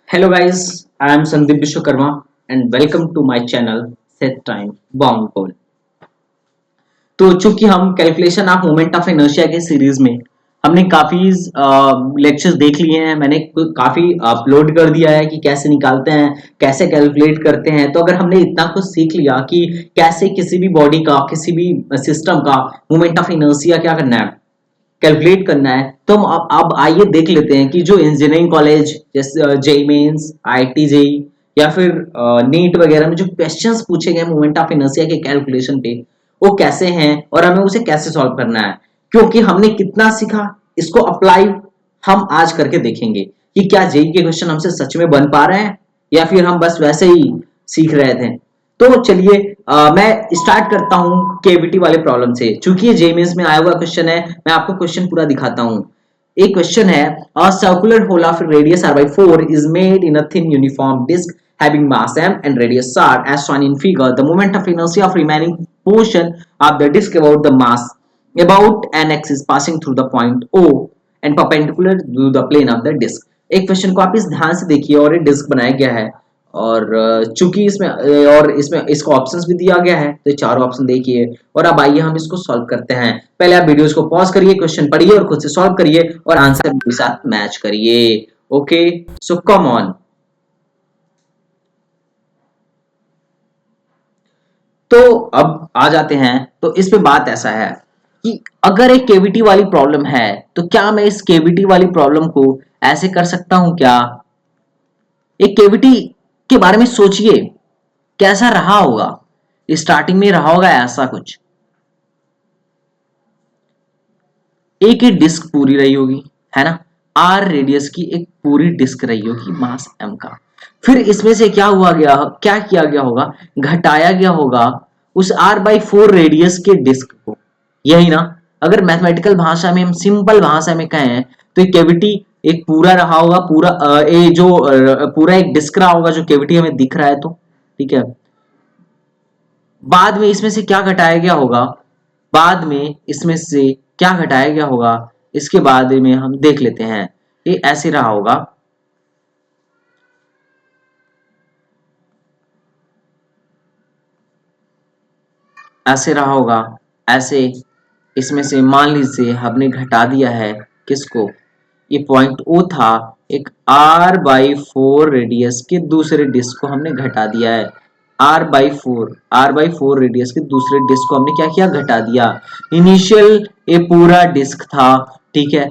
Hello guys, I am Sandeep Vishwakarma and welcome to my channel Set Time Bound Goal। तो चूंकि हम calculation of moment of inertia के series में हमने काफी लेक्चर्स देख लिए हैं। मैंने काफी अपलोड कर दिया है कि कैसे निकालते हैं, कैसे कैलकुलेट करते हैं। तो अगर हमने इतना कुछ सीख लिया कि कैसे किसी भी बॉडी का, किसी भी सिस्टम का मोमेंट ऑफ इनर्शिया क्या करना है, कैलकुलेट करना है, तो हम अब आइए देख लेते हैं कि जो इंजीनियरिंग कॉलेज जैसे जेई मेंस, आईआईटी जेई या फिर नीट वगैरह में जो क्वेश्चंस पूछे गए मोमेंट ऑफ इनर्शिया के कैलकुलेशन पे, वो कैसे हैं और हमें उसे कैसे सॉल्व करना है। क्योंकि हमने कितना सीखा, इसको अप्लाई हम आज करके देखेंगे कि क्या जेई के क्वेश्चन हमसे सच में बन पा रहे हैं या फिर हम बस वैसे ही सीख रहे थे। तो चलिए मैं स्टार्ट करता हूं केवीटी वाले प्रॉब्लम से। चूंकि ये जेई मेंस में आया हुआ क्वेश्चन है, मैं आपको क्वेश्चन पूरा दिखाता हूं। एक क्वेश्चन है, a circular hole of radius r by 4 is made in a thin uniform disk having mass m and radius r as shown in figure. The moment of inertia of remaining portion of the disk about the mass about n axis passing through the point O and perpendicular to the plane of the disk। एक question को आप इस ध्यान से देखिए और ये disc बनाया गया है और चूंकि इसमें इसको ऑप्शंस भी दिया गया है, तो चारों ऑप्शन देखिए और अब आइए हम इसको सॉल्व करते हैं। पहले आप वीडियोस को पॉज करिए, क्वेश्चन पढ़िए और खुद से सॉल्व करिए और आंसर के साथ मैच करिए। Okay, so come on. तो अब आ जाते हैं। तो इस पे बात ऐसा है कि अगर एक केविटी वाली प्रॉब्लम है तो क्या मैं इस केविटी वाली प्रॉब्लम को ऐसे कर सकता हूं क्या? एक केविटी के बारे में सोचिए, कैसा रहा होगा। स्टार्टिंग में रहा होगा ऐसा कुछ, एक ही डिस्क पूरी रही होगी, है ना। आर रेडियस की एक पूरी डिस्क रही होगी मास एम का। फिर इसमें से क्या किया गया होगा, घटाया गया होगा उस आर बाई 4 रेडियस के डिस्क को। यही ना। अगर मैथमेटिकल भाषा में, हम सिंपल भाषा में कहें तो एक केविटी एक पूरा रहा होगा, पूरा एक डिस्क रहा होगा जो केविटी हमें दिख रहा है। तो ठीक है, बाद में इसमें से क्या घटाया गया होगा, बाद में इसमें से क्या घटाया गया होगा, इसके बाद में हम देख लेते हैं। ये ऐसे रहा होगा, ऐसे रहा होगा, ऐसे। इसमें से मान लीजिए हमने घटा दिया है किसको, ये पॉइंट ओ था, एक आर बाई 4 रेडियस के दूसरे डिस्क को हमने घटा दिया है। आर बाई फोर रेडियस के दूसरे डिस्क को हमने क्या किया, घटा दिया। इनिशियल ये पूरा डिस्क था, ठीक है।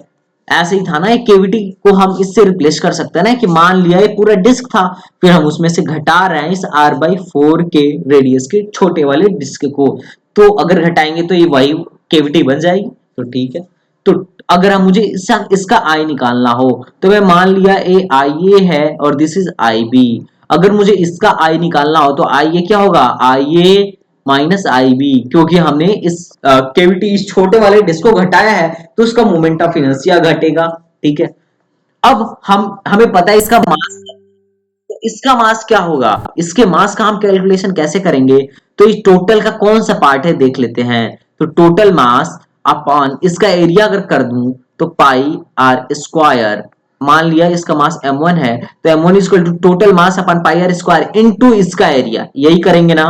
ऐसे ही था ना, एक केविटी को हम इससे रिप्लेस कर सकते हैं ना, कि मान लिया ये पूरा डिस्क था, फिर हम उसमें से घटा रहे हैं इस आर बाई 4 के रेडियस के छोटे वाले डिस्क को। तो अगर घटाएंगे तो ये वही केविटी बन जाएगी। तो ठीक है। तो अगर हम मुझे इसका आई निकालना हो तो मैं मान लिया ए आई ए है और दिस इज आई बी। अगर मुझे इसका आई निकालना हो तो आई ए क्या होगा, आई ए माइनस आई बी। क्योंकि हमने इस केविटी, इस छोटे वाले डिस्क को घटाया है तो उसका मोमेंट ऑफ इनर्शिया घटेगा। ठीक है। अब हमें पता है इसका मास, तो इसका मास क्या होगा, इसके मास का हम कैलकुलेशन कैसे करेंगे। तो इस टोटल का कौन सा पार्ट है देख लेते हैं। तो टोटल मास अपॉन इसका एरिया अगर कर दूं तो पाई आर स्क्वायर। मान लिया इसका मास m1 है तो m1 equal to total mass upon pi R square into इसका एरिया। यही करेंगे ना।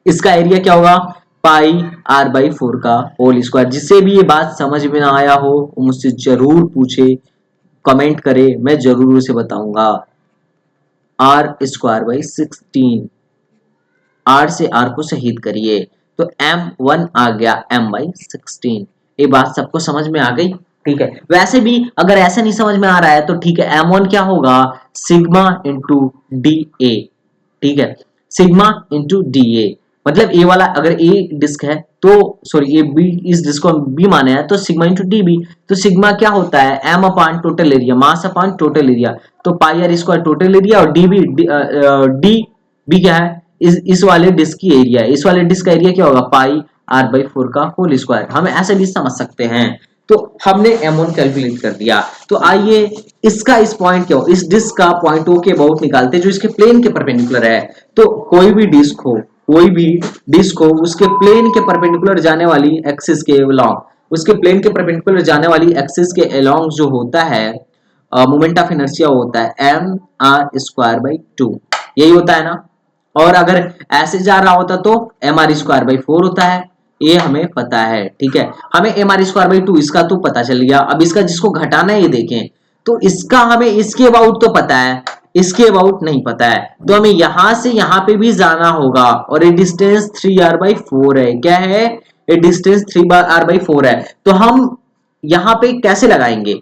इसका एरिया क्या होगा, पाई आर बाई 4 का होल स्क्वायर। जिसे भी ये बात समझ में ना आया हो वो मुझसे जरूर पूछे, कमेंट करे, मैं जरूर उसे बताऊंगा। आर स्क्वायर बाई 16, आर से आर को शहीद करिए तो m1 आ गया m बाई 16। ये बात सबको समझ में आ गई। ठीक है। वैसे भी अगर ऐसा नहीं समझ में आ रहा है तो ठीक है, m1 क्या होगा, सिग्मा इंटू डी ए। ठीक है, सिग्मा इंटू डी ए। मतलब ए वाला अगर ए डिस्क है तो, सॉरी ए बी, इस डिस्क को बी माने हैं तो सिग्मा इंटू डी बी। तो सिग्मा क्या होता है, M upon total area, mass upon total area. तो pi R square total area और डी बी क्या है, इस वाले डिस्क की एरिया है। इस वाले डिस्क का एरिया क्या होगा, पाई आर बाई 4 का होल स्क्वायर। हम ऐसे भी समझ सकते हैं। तो हमने m1 कैलकुलेट कर दिया। तो आइए इसका, इस पॉइंट क्या हो, इस डिस्क का पॉइंट ओ के अबाउट निकालते हैं जो इसके प्लेन के परपेंडिकुलर है। तो कोई भी डिस्क हो, उसके प्लेन के परपेंडिकुलर जाने वाली एक्सिस के अलोंग, उसके प्लेन के परपेंडिकुलर जाने वाली एक्सिस के अलोंग जो होता है मोमेंट ऑफ इनर्शिया होता है mr²/2, यही होता है ना। और अगर ऐसे जा रहा होता तो mr²/4 होता है, ये हमें पता है, ठीक है। हमें mr²/2 इसका तो पता चल गया। अब इसका जिसको घटाना है ये देखें, तो इसका हमें इसके अबाउट तो पता है, इसके अबाउट नहीं पता है, तो हमें यहां से यहां पे भी जाना होगा। और ये डिस्टेंस 3r/4 है। क्या है? ये डिस्टेंस 3r/4 है। तो हम यहां पे कैसे लगाएंगे?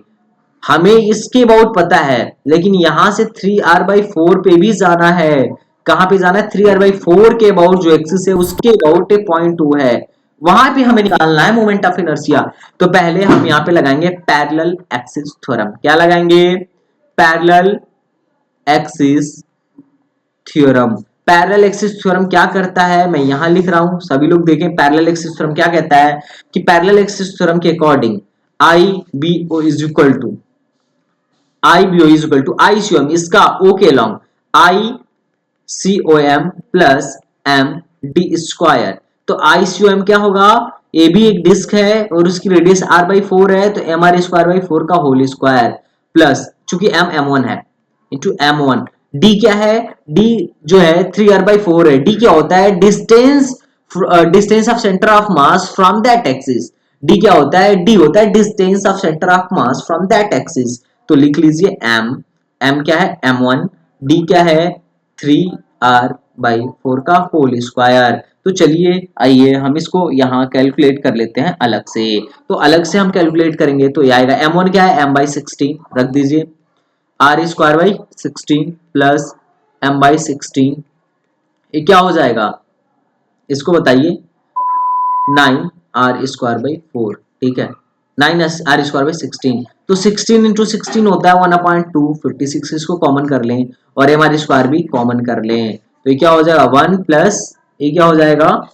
हमें इसके अबाउट पता है, लेकिन यहां से 3r/4 पे भी जाना है। कहां पे जाना है? 3r/4 के अबाउट जो एक्सिस है उसके अबाउट 0.2 है, वहां पे हमें निकालना है मोमेंट ऑफ इनर्शिया। तो पहले हम यहां पे लगाएंगे पैरेलल एक्सिस थ्योरम। क्या लगाएंगे? Parallel axis theorem. Parallel axis theorem क्या करता है, मैं यहां लिख रहा हूं, सभी लोग देखें। पैरेलल एक्सिस थ्योरम क्या कहता है कि पैरेलल एक्सिस थ्योरम के according IBO is equal to ICOM, इसका O के लॉन्ग ICOM प्लस MD²। तो ICOM क्या होगा? ए भी एक डिस्क है और उसकी रेडियस r/4 है, तो mr²/4 का होल स्क्वायर प्लस, चूंकि m1 है, इंटू m1। d क्या है? d जो है 3r/4 है। d क्या होता है? Distance of centre of mass from that axis. d क्या होता है? d होता है distance of centre of mass from that axis. तो लिख लीजिए m क्या है? m1। d क्या है? 3r/4 का होल स्क्वायर। तो चलिए आइए हम इसको यहाँ कैलकुलेट कर लेते हैं अलग से। तो अलग से हम कैलकुलेट करेंगे तो ये आएगा m1 क्या है? m/16 रख दीजिए, r² प्लस m/16, ये क्या हो जाएगा इसको बताइए? 9r²/4, ठीक है। 9r²/16, तो 16 इंटू 16 होता है 1/2, 56 इसको कॉमन कर लें और mr² भी कॉमन कर लें, तो ये क्या हो जाएगा 1 प्लस, ये क्या हो जाएगा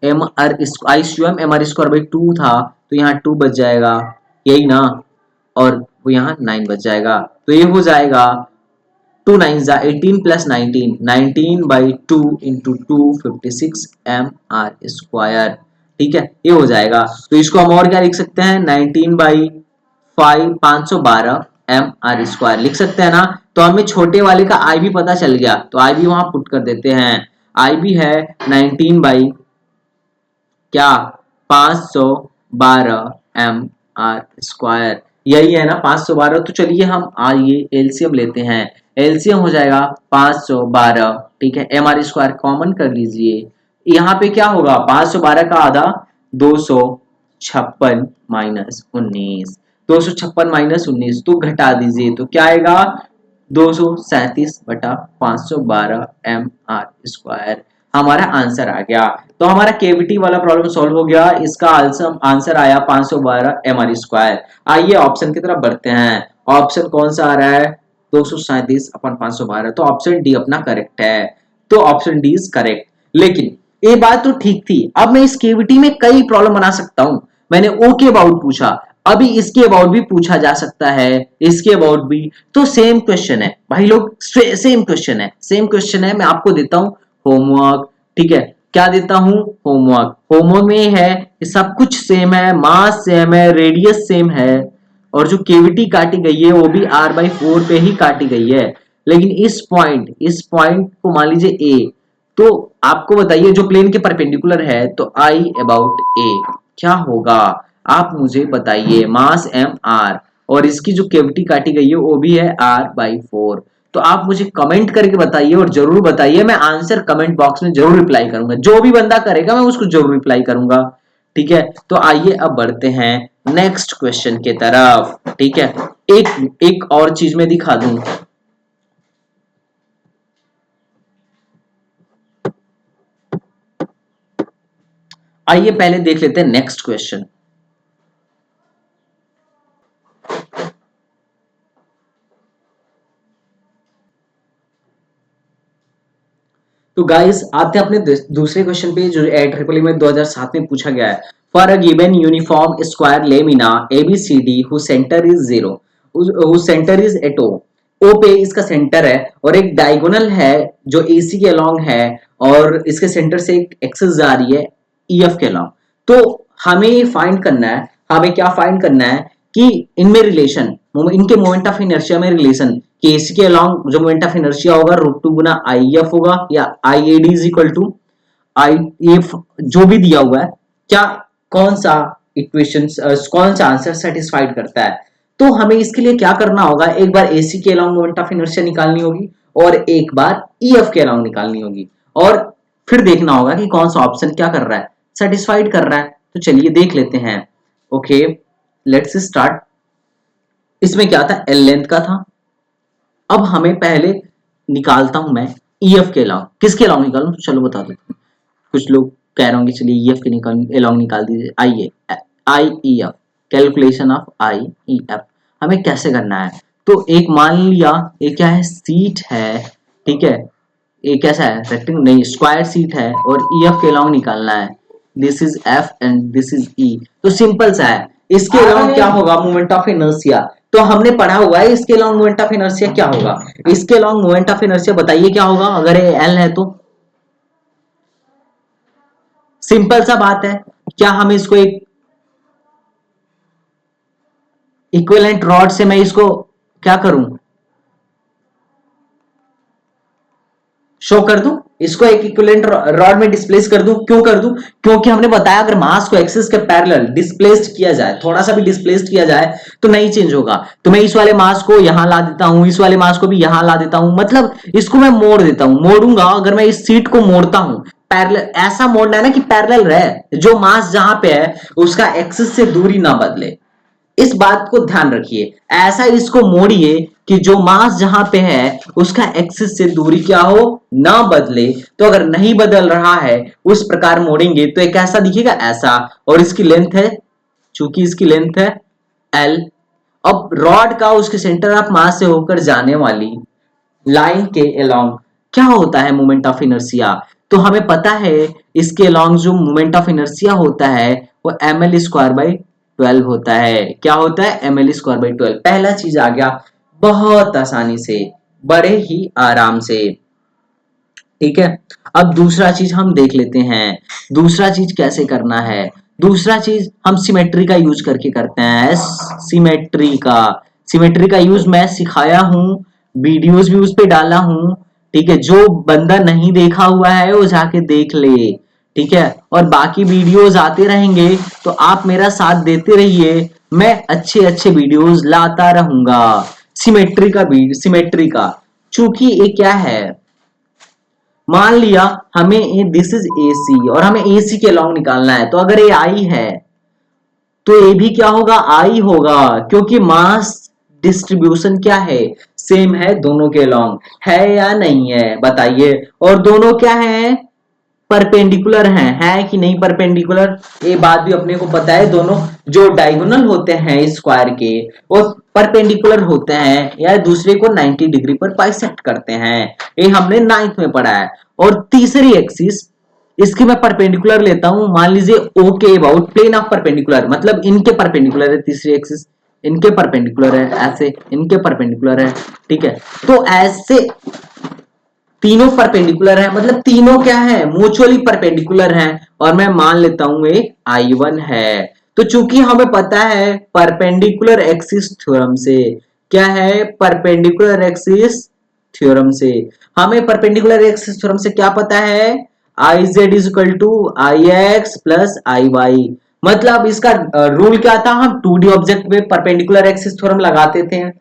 ICOM mr²/2 था, तो यहाँ 2 बच जाएगा, यही ना, और वो यहाँ 9 बच जाएगा। तो ये हो जाएगा 2 9 18 प्लस 19, 19/2 इंटू 2 56 mr², ठीक है, ये हो जाएगा। तो इसको हम और क्या लिख सकते हैं? 19/5 512 mr² लिख सकते हैं ना। तो हमें छोटे वाले का आई भी पता चल गया, तो आई भी वहां पुट कर देते हैं। आई भी है 19 बाई क्या 512 mr², यही है ना 512। तो चलिए हम आइए एलसीएम लेते हैं। एलसीएम हो जाएगा 512, ठीक है, mr² कॉमन कर लीजिए। यहाँ पे क्या होगा? 512 का आधा 256 माइनस 19, 256 माइनस 19 तो घटा दीजिए, तो क्या आएगा? 237/512 mr²। हमारा आंसर आ गया। तो हमारा केविटी वाला प्रॉब्लम सॉल्व हो गया। इसका आंसर आया 512 mr²। आइए ऑप्शन की तरफ बढ़ते हैं। ऑप्शन कौन सा आ रहा है? 237/512, तो ऑप्शन डी अपना करेक्ट है। तो ऑप्शन डी इज करेक्ट। लेकिन ये बात तो ठीक थी, अब मैं इस केविटी में कई प्रॉब्लम बना सकता हूं। मैंने ओ के अबाउट पूछा, अभी इसके अबाउट भी पूछा जा सकता है, इसके अबाउट भी। तो सेम क्वेश्चन है भाई लोग, सेम क्वेश्चन है, सेम क्वेश्चन है। मैं आपको देता हूं होमवर्क, ठीक है, क्या देता हूं? होमवर्क। होमवर्क में है कि सब कुछ सेम है, मास सेम है, रेडियस सेम है, और जो केविटी काटी गई है वो भी r/4 पे ही काटी गई है। लेकिन इस पॉइंट को मान लीजिए ए, तो आपको बताइए जो प्लेन के परपेंडिकुलर है, तो आई अबाउट ए क्या होगा? आप मुझे बताइए। मास mr और इसकी जो केविटी काटी गई है वो भी है r/4। तो आप मुझे कमेंट करके बताइए और जरूर बताइए, मैं आंसर कमेंट बॉक्स में जरूर रिप्लाई करूंगा। जो भी बंदा करेगा मैं उसको जरूर रिप्लाई करूंगा, ठीक है। तो आइए अब बढ़ते हैं नेक्स्ट क्वेश्चन के तरफ, ठीक है। एक और चीज में दिखा दूं, आइए पहले देख लेते हैं नेक्स्ट क्वेश्चन। तो गाइस आते हैं अपने दूसरे क्वेश्चन पे, जो IEEE में 2007 में पूछा गया है। For a given uniform square lamina ABCD whose center is 0, whose center is at O पे इसका सेंटर है और एक डायगोनल है जो AC के अलोंग है, और इसके सेंटर से एक एक्सिस जा रही है EF के अलोंग। तो हमें फाइंड करना है, हमें क्या फाइंड करना है कि इनमें रिलेशन, इनके मोमेंट ऑफ इनर्शिया में रिलेशन कि AC के अलॉन्ग जो मोमेंट ऑफ इनर्शिया होगा √2 गुना IF होगा या IAD is equal to IF जो भी दिया हुआ है, क्या कौन सा इक्वेशन कौन सा आंसर सेटिस्फाइड करता है। तो हमें इसके लिए क्या करना होगा, एक बार AC के अलॉन्ग मोमेंट ऑफ इनर्शिया निकालनी होगी और एक बार EF के अलॉन्ग निकालनी होगी और फिर देखना होगा कि कौन सा ऑप्शन क्या कर रहा है, सेटिस्फाइड कर रहा है। तो चलिए देख लेते हैं। Okay let's start. इसमें क्या था, L लेंथ का था। अब हमें पहले निकालता हूं मैं EF के अलॉन्ग, किसके अलॉन्ग निकालूं, तो चलो बता देता हूं। कुछ लोग कह रहे होंगे चलिए EF के अलॉन्ग निकाल दीजिए। आइए IEF, कैलकुलेशन ऑफ IEF हमें कैसे करना है। तो एक मान लिया ये क्या है, सीट है, ठीक है, ये कैसा है, रेक्टेंगल नहीं स्क्वायर सीट है और EF के अलॉन्ग निकालना है। This is F and this is E। तो सिंपल सा है। इसके अलॉन्ग क्या होगा, मोमेंट ऑफ इनर्शिया, तो हमने पढ़ा हुआ है इसके अलॉन्ग मोमेंट ऑफ इनर्शिया क्या होगा। इसके अलॉन्ग मोमेंट ऑफ इनर्शिया बताइए क्या होगा, अगर ये L है तो सिंपल सा बात है, क्या हम इसको एक इक्विवेलेंट रॉड से मैं इसको क्या करूं, शो कर दूं, इसको एक इक्विवेलेंट रॉड में डिस्प्लेस कर दूं। क्यों कर दूं, क्योंकि हमने बताया अगर मास को एक्सिस के पैरेलल डिस्प्लेस्ड किया जाए, थोड़ा सा भी डिस्प्लेस्ड किया जाए तो नहीं चेंज होगा। तो मैं इस वाले मास को यहां ला देता हूं, इस वाले मास को भी यहां ला देता हूं, मतलब इसको मैं मोड़ देता हूं। मोड़ूंगा अगर मैं इस सीट को मोड़ता हूं, पैरेलल ऐसा मोड़ना है ना कि पैरेलल रहे, जो मास जहां पे है उसका एक्सिस से दूरी ना बदले। इस बात को ध्यान रखिए, ऐसा इसको मोड़िए कि जो मास जहां पे है उसका एक्सिस से दूरी क्या हो, ना बदले। तो अगर नहीं बदल रहा है उस प्रकार मोड़ेंगे तो एक ऐसा दिखेगा, ऐसा, और इसकी लेंथ है, चूंकि इसकी लेंथ है L। अब रॉड का उसके सेंटर ऑफ मास से होकर जाने वाली लाइन के अलोंग क्या होता है, मोमेंट ऑफ इनर्शिया। तो हमें पता है इसके अलोंग जो मोमेंट ऑफ इनर्शिया होता है वो ml² / 12 होता है। क्या होता है, ml² / 12। पहला चीज आ गया बहुत आसानी से, बड़े ही आराम से, ठीक है। अब दूसरा चीज हम देख लेते हैं, दूसरा चीज कैसे करना है। दूसरा चीज हम सिमेट्री का यूज करके करते हैं। सिमेट्री का यूज मैं सिखाया हूं, वीडियोस भी उस पे डाला हूं, ठीक है। जो बंदा नहीं देखा हुआ है वो जाके देख ले, ठीक है। और बाकी वीडियोस आते रहेंगे तो आप मेरा साथ देते रहिए, मैं अच्छे अच्छे वीडियोस लाता रहूंगा। सिमेट्री का चूंकि ये क्या है, मान लिया हमें दिस इज AC और हमें AC के अलॉन्ग निकालना है, तो अगर ये I है तो ये भी क्या होगा, I होगा, क्योंकि मास डिस्ट्रीब्यूशन क्या है, सेम है दोनों के अलॉन्ग, है या नहीं है बताइए। और दोनों क्या है, परपेंडिकुलर है कि नहीं परपेंडिकुलर, ये बात भी अपने को पता है। दोनों जो डायगोनल होते हैं स्क्वायर के वो परपेंडिकुलर होते हैं या दूसरे को 90 डिग्री पर बाइसेक्ट करते हैं, ये हमने 9th में पढ़ा है। और तीसरी एक्सिस इसकी मैं परपेंडिकुलर लेता हूं, मान लीजिए O के अबाउट प्लेन ऑफ परपेंडिकुलर, मतलब इनके परपेंडिकुलर है, तीसरी एक्सिस इनके परपेंडिकुलर है, ऐसे इनके परपेंडिकुलर है, ठीक है। तो ऐसे तीनों परपेंडिकुलर है, मतलब तीनों क्या है, म्यूचुअली परपेंडिकुलर है, और मैं मान लेता हूं एक I1 है। तो चूंकि हमें पता है परपेंडिकुलर एक्सिस थ्योरम से, क्या है, परपेंडिकुलर एक्सिस थ्योरम से हमें परपेंडिकुलर एक्सिस थ्योरम से क्या पता है, IZ is equal to IX plus IY। मतलब इसका रूल क्या था, हम 2D ऑब्जेक्ट पे परपेंडिकुलर एक्सिस थ्योरम लगाते थे।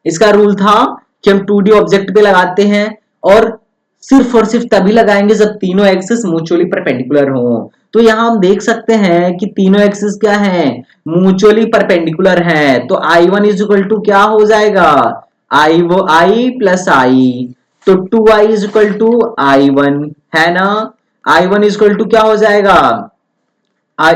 इसका रूल था कि हम 2D ऑब्जेक्ट पे लगाते हैं और सिर्फ तभी लगाएंगे जब तीनों एक्सिस म्यूचुअली परपेंडिकुलर हो। तो यहां हम देख सकते हैं कि तीनों एक्सिस क्या है, म्यूचुअली परपेंडिकुलर है। तो I1 इज इक्वल टू क्या हो जाएगा, I प्लस I, तो 2I is equal to I1 है ना। I1 इज इक्वल टू क्या हो जाएगा, I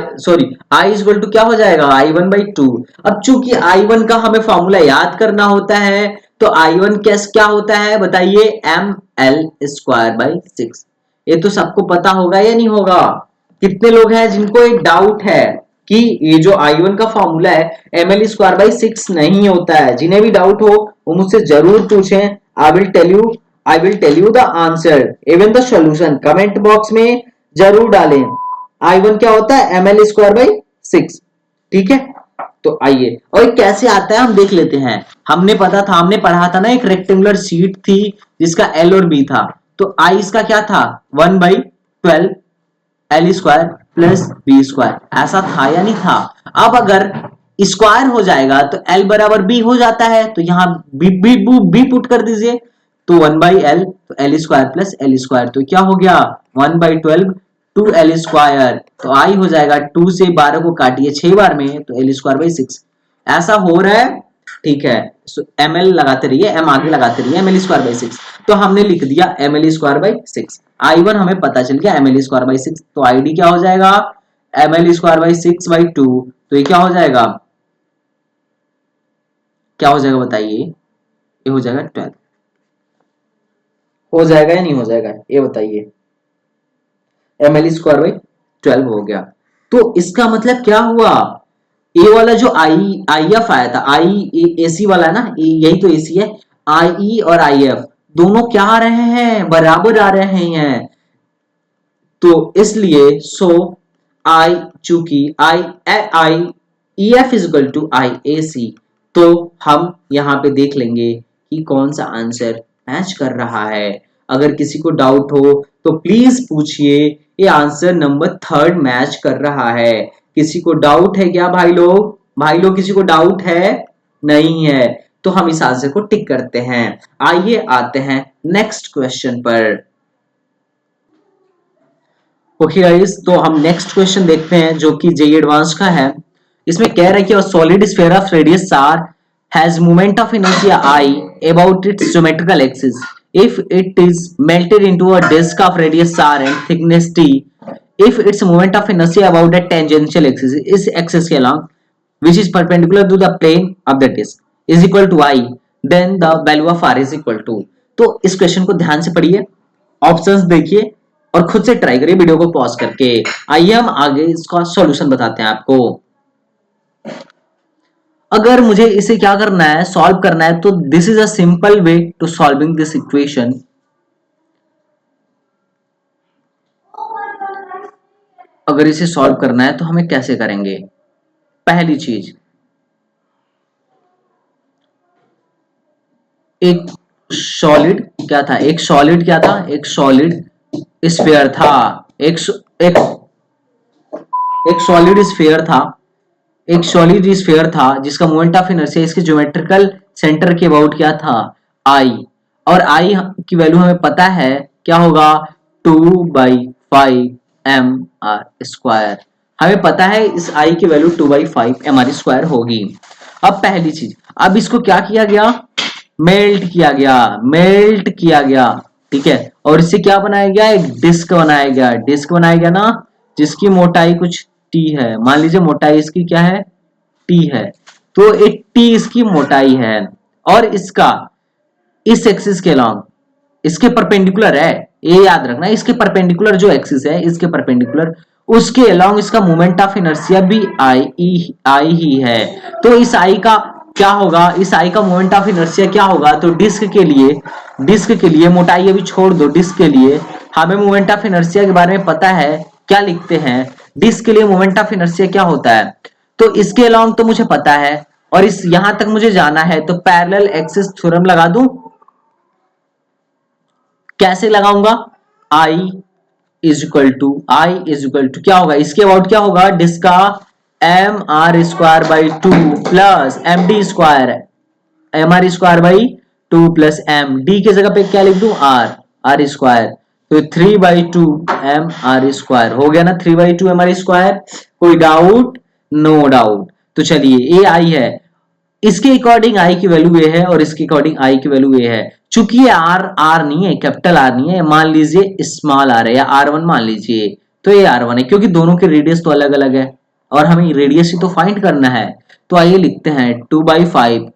इज इक्वल टू क्या हो जाएगा, I1/2। अब चूंकि I1 का हमें फॉर्मूला याद करना होता है, तो I1 क्या होता है बताइए, ml²/6। ये तो सबको पता होगा या नहीं होगा। कितने लोग हैं जिनको एक डाउट है कि ये जो I1 का फॉर्मूला है ml²/6 नहीं होता है। जिन्हें भी डाउट हो वो मुझसे जरूर पूछें, I will tell you the answer, even the solution comment box में जरूर डालें। I1 क्या होता है, ml²/6, ठीक है। तो आइए, और ये कैसे आता है हम देख लेते हैं। हमने पढ़ा था ना, एक रेक्टेंगुलर शीट थी जिसका एल और बी था, तो आई इसका क्या था 1/12 L square plus B square, ऐसा था या नहीं था। अब अगर स्क्वायर हो जाएगा तो एल बराबर बी हो जाता है, तो यहां बी पुट कर दीजिए, तो 1/एल, तो L square plus L square, तो क्या हो गया 1/12 टू एल स्क्वायर, तो आई हो जाएगा 2 से 12 को काटिए 6 बार में, तो एल स्क्वायर बाई 6 ऐसा हो रहा है। ठीक है, एम एल लगाते रहिए, एम आगे लगाते रहिए, एम एल स्क्वायर बाई 6, तो हमने लिख दिया M L square by 6। I one हमें पता चल गया एम एल स्क्वायर बाई 6, तो आई डी क्या हो जाएगा एम एल स्क्वायर बाई 6/2, तो ये क्या हो जाएगा, क्या हो जाएगा बताइए, ये हो जाएगा 12, हो जाएगा या नहीं हो जाएगा ये बताइए, एम एल स्क्वायर बाई 12 हो गया। तो इसका मतलब क्या हुआ, ए वाला जो आई एफ आया था, आई ए सी वाला है ना, यही तो ए सी है, आई ई और आई एफ दोनों क्या आ रहे हैं, बराबर आ रहे हैं, तो इसलिए सो आई, चूंकि I I E F is equal to I A C, तो हम यहां पे देख लेंगे कि कौन सा आंसर मैच कर रहा है। अगर किसी को डाउट हो तो प्लीज पूछिए, ये आंसर नंबर 3 मैच कर रहा है। किसी को डाउट है क्या भाई लोग, भाई लोग किसी को डाउट है, नहीं है, तो हम इस आंसर को टिक करते हैं। आइए आते हैं नेक्स्ट क्वेश्चन पर। ओके गाइस, तो हम नेक्स्ट क्वेश्चन देखते हैं जो कि जेई एडवांस का है। इसमें कह रहा है कि solid sphere of radius r has moment of inertia I about its geometrical axis. If it is melted into a disk of radius r and thickness t, if its moment of inertia about the tangential axis is axis के along which is perpendicular to the plane of the disk is equal to I, then the value of r is equal to। तो इस question को ध्यान से पढ़िए, options देखिए और खुद से ट्राई करिए वीडियो को पॉज करके। आइए हम आगे इसका सॉल्यूशन बताते हैं आपको। अगर मुझे इसे क्या करना है, सॉल्व करना है, तो this is a simple way to solving this equation. अगर इसे सॉल्व करना है तो हमें कैसे करेंगे, पहली चीज, एक सॉलिड क्या था, एक सॉलिड क्या था, एक सॉलिड स्फीयर था, एक एक एक सॉलिड स्फीयर था, एक सॉलिड स्फीयर था जिसका मोमेंट ऑफ इनर्शिया इसके ज्योमेट्रिकल सेंटर के अबाउट क्या था आई, और आई की वैल्यू हमें पता है क्या होगा 2/5 mr²। हमें पता है इस आई की वैल्यू 2/5 mr² होगी। अब पहली चीज, अब इसको क्या किया गया, मेल्ट किया गया, ठीक है, और इससे क्या बनाया गया, एक डिस्क बनाया गया, डिस्क बनाया गया ना, जिसकी मोटाई कुछ टी है, मान लीजिए मोटाई इसकी क्या है टी है, तो एक टी इसकी मोटाई है, और इसका इस एक्सिस के अलॉन्ग इसके परपेंडिकुलर है, ये याद रखना, इसके परपेंडिकुलर जो एक्सिस है इसके परपेंडिकुलर, उसके अलॉन्ग इसका मोमेंट ऑफ इनर्शिया भी आई ही है। तो इस आई का क्या होगा, इस आई का मोमेंट ऑफ इनर्शिया क्या होगा, तो डिस्क के लिए मोटाई अभी छोड़ दो, डिस्क के लिए हमें मोमेंट ऑफ इनर्शिया के बारे में पता है, क्या लिखते हैं, डिस्क के लिए मोमेंट ऑफ इनर्शिया क्या होता है, तो इसके अलॉन्ग तो मुझे पता है, और इस यहां तक मुझे जाना है, तो पैरेलल एक्सिस थ्योरम लगा दूं, कैसे लगाऊंगा, आई इज इक्वल टू क्या होगा, इसके अबाउट क्या होगा, डिस्क का mr² 2 plus M D square, mr² 2 plus M D की जगह पे क्या लिख दूं आर स्क्वायर, तो 3/2 mr² हो गया ना, 3/2 mr²। कोई डाउट, नो डाउट। तो चलिए ये आई है, इसके अकॉर्डिंग आई की वैल्यू ये है और इसके अकॉर्डिंग आई की वैल्यू ये है। चूंकि ये आर नहीं है, कैपिटल आर नहीं है, मान लीजिए स्मॉल आर है या R1 मान लीजिए, तो ये R1 है, क्योंकि दोनों के रेडियस तो अलग अलग है और हमें रेडियस ही तो फाइंड करना है। तो आइए लिखते हैं 2/5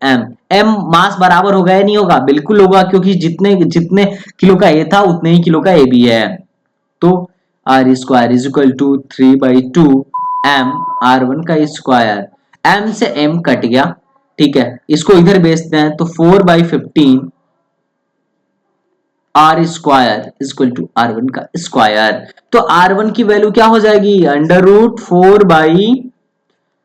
m मास बराबर होगा या नहीं होगा, बिल्कुल होगा, क्योंकि जितने जितने किलो का ए था उतने ही किलो का ए भी है। तो r² is equal to 3/2 m R1 का स्क्वायर, m से m कट गया, ठीक है, इसको इधर भेजते हैं, तो 4/15 r² इक्वल टू R1 का स्क्वायर। तो R1 की वैल्यू क्या हो जाएगी, √4/15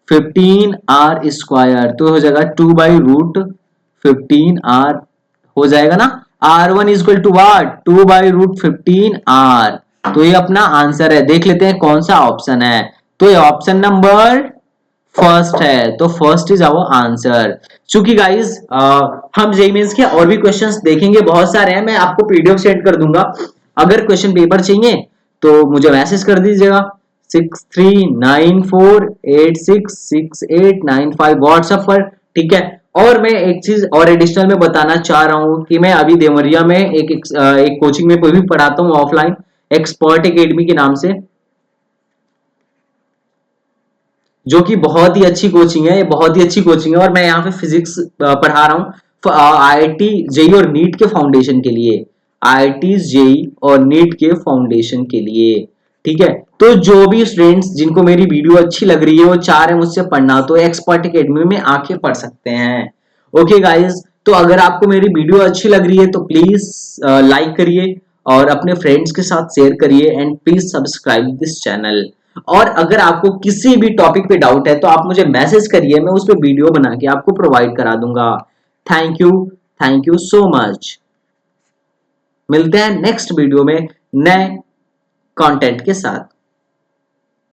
15r² तो हो जाएगा 2/√15r हो जाएगा ना। R1 is equal to what 2/√15r। तो ये अपना आंसर है। देख लेते हैं कौन सा ऑप्शन है। तो ये ऑप्शन नंबर फर्स्ट है। तो फर्स्ट इज आवर आंसर। चूंकि गाइज हम जेईई मेंस के और भी क्वेश्चंस देखेंगे, बहुत सारे हैं, मैं आपको पीडीएफ सेंड कर दूंगा। अगर क्वेश्चन पेपर चाहिए तो मुझे मैसेज कर दीजिएगा 6394866895 व्हाट्सएप पर, ठीक है। और मैं एक चीज और एडिशनल में बताना चाह रहा हूँ कि मैं अभी देवरिया में एक कोचिंग में कोई भी पढ़ाता हूँ ऑफलाइन, एक्सपर्ट एकेडमी के नाम से, जो कि बहुत ही अच्छी कोचिंग है। ये बहुत ही अच्छी कोचिंग है और मैं यहाँ पे फिजिक्स पढ़ा रहा हूँ आईआईटी जेई और नीट के फाउंडेशन के लिए, आईआईटी जेई और नीट के फाउंडेशन के लिए, ठीक है। तो जो भी स्टूडेंट्स जिनको मेरी वीडियो अच्छी लग रही है वो चाह रहे हैं मुझसे पढ़ना, तो एक्सपर्ट एकेडमी में आके पढ़ सकते हैं। ओके गाइज, तो अगर आपको मेरी वीडियो अच्छी लग रही है तो प्लीज लाइक करिए और अपने फ्रेंड्स के साथ शेयर करिए and please subscribe this channel. और अगर आपको किसी भी टॉपिक पे डाउट है तो आप मुझे मैसेज करिए, मैं उस पर वीडियो बना के आपको प्रोवाइड करा दूंगा। Thank you so much. मिलते हैं नेक्स्ट वीडियो में नए कंटेंट के साथ।